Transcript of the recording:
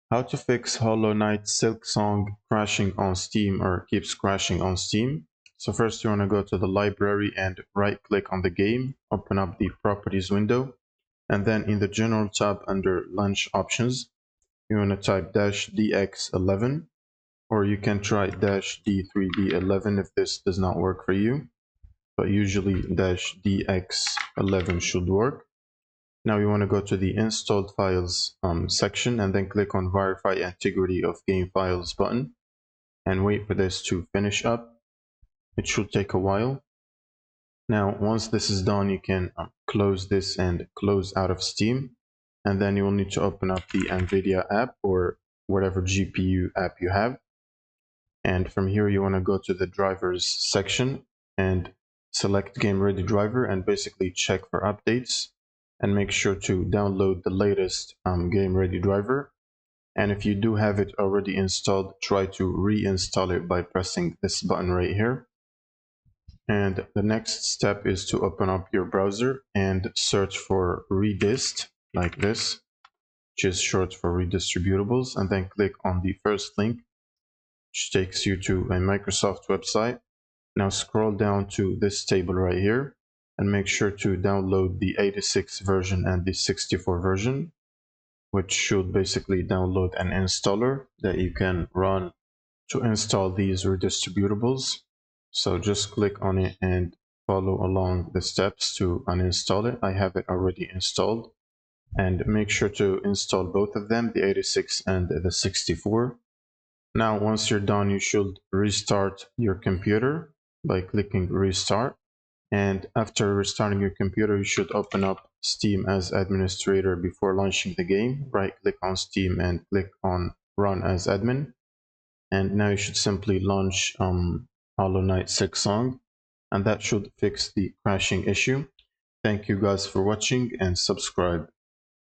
How to fix Hollow Knight Silksong crashing on Steam or keeps crashing on Steam. So first you want to go to the library and right click on the game, open up the properties window, and then in the general tab under launch options, you want to type -dx11, or you can try -d3b11 if this does not work for you, but usually -dx11 should work. Now you want to go to the installed files section and then click on verify integrity of game files button and wait for this to finish up. It should take a while. Now once this is done, you can close this and close out of Steam, and then you will need to open up the NVIDIA app or whatever GPU app you have, and from here you want to go to the drivers section and select game ready driver and basically check for updates and make sure to download the latest game ready driver. And if you do have it already installed, try to reinstall it by pressing this button right here. And the next step is to open up your browser and search for redist like this, which is short for redistributables, and then click on the first link, which takes you to a Microsoft website. Now scroll down to this table right here and make sure to download the 86 version and the 64 version, which should basically download an installer that you can run to install these redistributables. So just click on it and follow along the steps to uninstall it. I have it already installed, and make sure to install both of them, the 86 and the 64. Now once you're done, you should restart your computer by clicking restart. And after restarting your computer, you should open up Steam as administrator before launching the game. Right click on Steam and click on run as admin. And now you should simply launch Hollow Knight Silksong, and that should fix the crashing issue. Thank you guys for watching and subscribe.